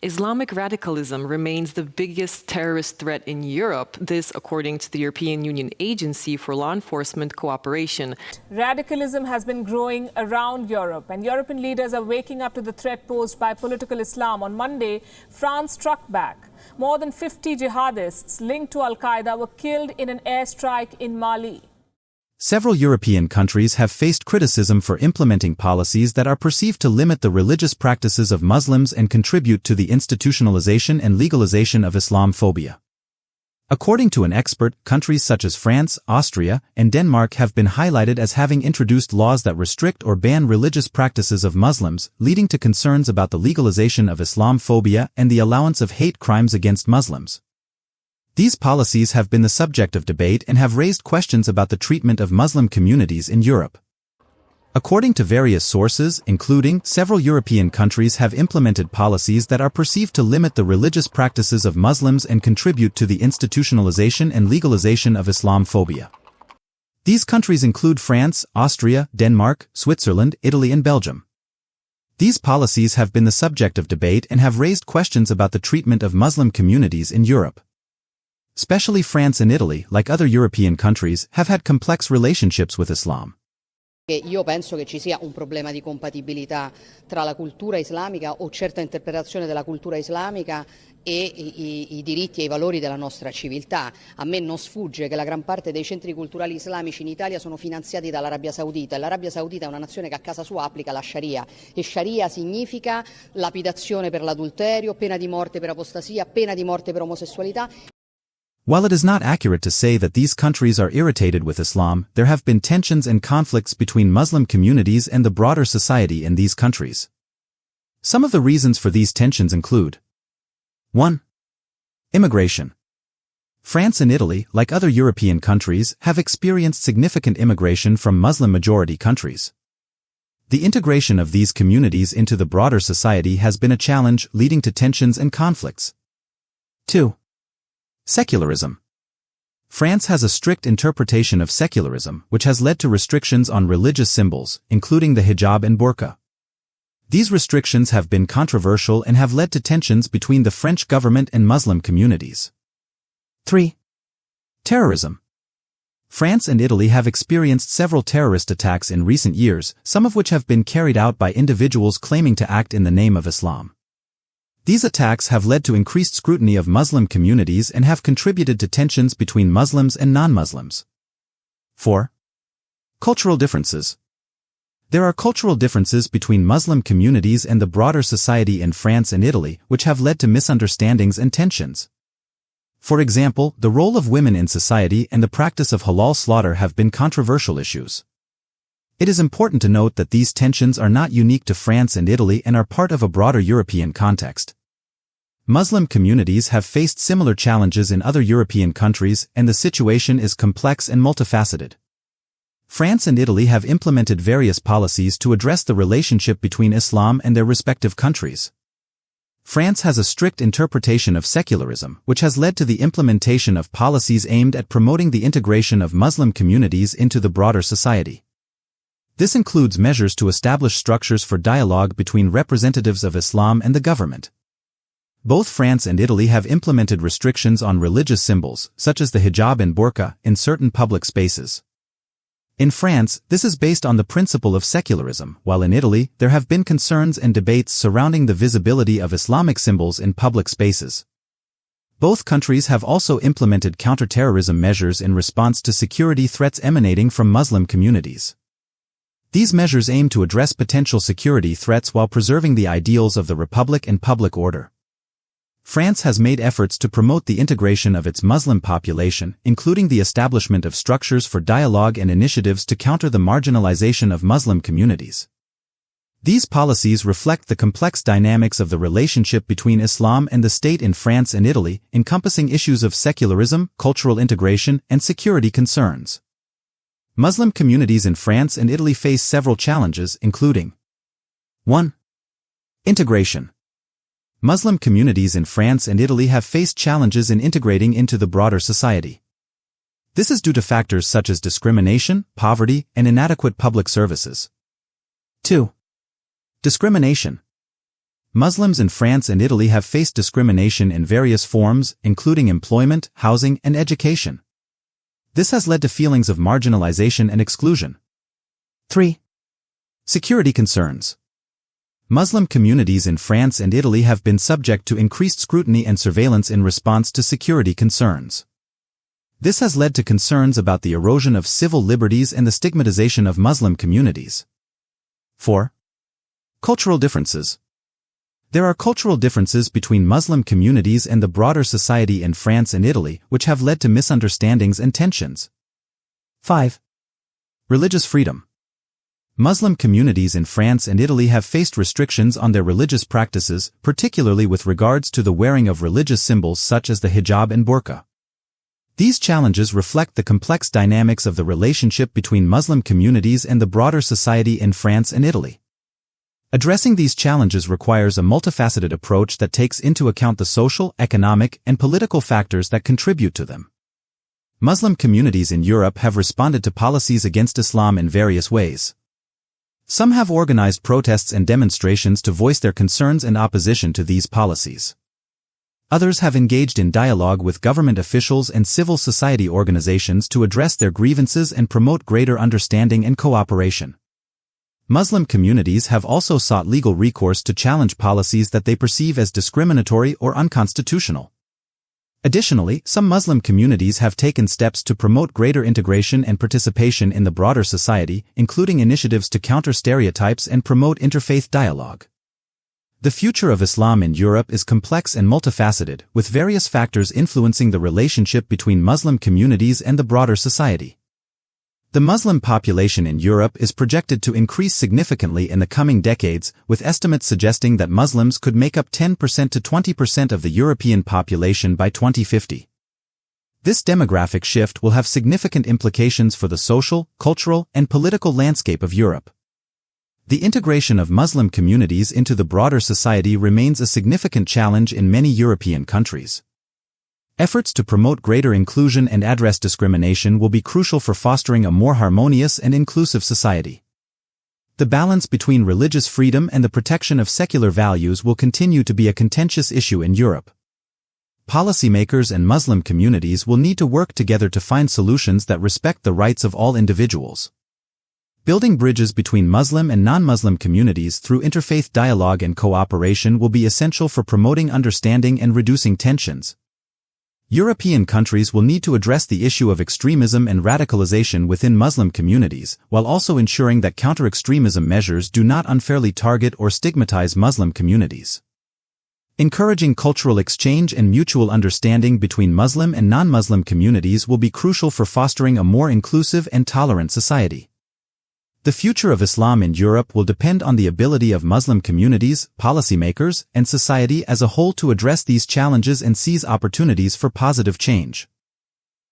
Islamic radicalism remains the biggest terrorist threat in Europe, this according to the European Union Agency for Law Enforcement Cooperation. Radicalism has been growing around Europe, and European leaders are waking up to the threat posed by political Islam. On Monday, France struck back. More than 50 jihadists linked to Al-Qaeda were killed in an airstrike in Mali. Several European countries have faced criticism for implementing policies that are perceived to limit the religious practices of Muslims and contribute to the institutionalization and legalization of Islamophobia. According to an expert, countries such as France, Austria, and Denmark have been highlighted as having introduced laws that restrict or ban religious practices of Muslims, leading to concerns about the legalization of Islamophobia and the allowance of hate crimes against Muslims. These policies have been the subject of debate and have raised questions about the treatment of Muslim communities in Europe. According to various sources, including several European countries have implemented policies that are perceived to limit the religious practices of Muslims and contribute to the institutionalization and legalization of Islamophobia. These countries include France, Austria, Denmark, Switzerland, Italy, and Belgium. These policies have been the subject of debate and have raised questions about the treatment of Muslim communities in Europe. Especially France and Italy, like other European countries, have had complex relationships with Islam. Io penso che ci sia un problema di compatibilità tra la cultura islamica o certa interpretazione della cultura islamica e i diritti e i valori della nostra civiltà. A me non sfugge che la gran parte dei centri culturali islamici in Italia sono finanziati dall'Arabia Saudita, e l'Arabia Saudita è una nazione che a casa sua applica la Sharia, e Sharia significa lapidazione per l'adulterio, pena di morte per apostasia, pena di morte per omosessualità. While it is not accurate to say that these countries are irritated with Islam, there have been tensions and conflicts between Muslim communities and the broader society in these countries. Some of the reasons for these tensions include: 1. Immigration. France and Italy, like other European countries, have experienced significant immigration from Muslim-majority countries. The integration of these communities into the broader society has been a challenge, leading to tensions and conflicts. 2. Secularism. France has a strict interpretation of secularism, which has led to restrictions on religious symbols, including the hijab and burqa. These restrictions have been controversial and have led to tensions between the French government and Muslim communities. 3. Terrorism. France and Italy have experienced several terrorist attacks in recent years, some of which have been carried out by individuals claiming to act in the name of Islam. These attacks have led to increased scrutiny of Muslim communities and have contributed to tensions between Muslims and non-Muslims. 4. Cultural differences. There are cultural differences between Muslim communities and the broader society in France and Italy, which have led to misunderstandings and tensions. For example, the role of women in society and the practice of halal slaughter have been controversial issues. It is important to note that these tensions are not unique to France and Italy and are part of a broader European context. Muslim communities have faced similar challenges in other European countries, and the situation is complex and multifaceted. France and Italy have implemented various policies to address the relationship between Islam and their respective countries. France has a strict interpretation of secularism, which has led to the implementation of policies aimed at promoting the integration of Muslim communities into the broader society. This includes measures to establish structures for dialogue between representatives of Islam and the government. Both France and Italy have implemented restrictions on religious symbols, such as the hijab and burqa, in certain public spaces. In France, this is based on the principle of secularism, while in Italy, there have been concerns and debates surrounding the visibility of Islamic symbols in public spaces. Both countries have also implemented counterterrorism measures in response to security threats emanating from Muslim communities. These measures aim to address potential security threats while preserving the ideals of the republic and public order. France has made efforts to promote the integration of its Muslim population, including the establishment of structures for dialogue and initiatives to counter the marginalization of Muslim communities. These policies reflect the complex dynamics of the relationship between Islam and the state in France and Italy, encompassing issues of secularism, cultural integration, and security concerns. Muslim communities in France and Italy face several challenges, including: 1. Integration. Muslim communities in France and Italy have faced challenges in integrating into the broader society. This is due to factors such as discrimination, poverty, and inadequate public services. 2. Discrimination. Muslims in France and Italy have faced discrimination in various forms, including employment, housing, and education. This has led to feelings of marginalization and exclusion. 3. Security concerns. Muslim communities in France and Italy have been subject to increased scrutiny and surveillance in response to security concerns. This has led to concerns about the erosion of civil liberties and the stigmatization of Muslim communities. 4. Cultural differences. There are cultural differences between Muslim communities and the broader society in France and Italy, which have led to misunderstandings and tensions. 5. Religious freedom. Muslim communities in France and Italy have faced restrictions on their religious practices, particularly with regards to the wearing of religious symbols such as the hijab and burqa. These challenges reflect the complex dynamics of the relationship between Muslim communities and the broader society in France and Italy. Addressing these challenges requires a multifaceted approach that takes into account the social, economic, and political factors that contribute to them. Muslim communities in Europe have responded to policies against Islam in various ways. Some have organized protests and demonstrations to voice their concerns and opposition to these policies. Others have engaged in dialogue with government officials and civil society organizations to address their grievances and promote greater understanding and cooperation. Muslim communities have also sought legal recourse to challenge policies that they perceive as discriminatory or unconstitutional. Additionally, some Muslim communities have taken steps to promote greater integration and participation in the broader society, including initiatives to counter stereotypes and promote interfaith dialogue. The future of Islam in Europe is complex and multifaceted, with various factors influencing the relationship between Muslim communities and the broader society. The Muslim population in Europe is projected to increase significantly in the coming decades, with estimates suggesting that Muslims could make up 10% to 20% of the European population by 2050. This demographic shift will have significant implications for the social, cultural, and political landscape of Europe. The integration of Muslim communities into the broader society remains a significant challenge in many European countries. Efforts to promote greater inclusion and address discrimination will be crucial for fostering a more harmonious and inclusive society. The balance between religious freedom and the protection of secular values will continue to be a contentious issue in Europe. Policymakers and Muslim communities will need to work together to find solutions that respect the rights of all individuals. Building bridges between Muslim and non-Muslim communities through interfaith dialogue and cooperation will be essential for promoting understanding and reducing tensions. European countries will need to address the issue of extremism and radicalization within Muslim communities, while also ensuring that counter-extremism measures do not unfairly target or stigmatize Muslim communities. Encouraging cultural exchange and mutual understanding between Muslim and non-Muslim communities will be crucial for fostering a more inclusive and tolerant society. The future of Islam in Europe will depend on the ability of Muslim communities, policymakers, and society as a whole to address these challenges and seize opportunities for positive change.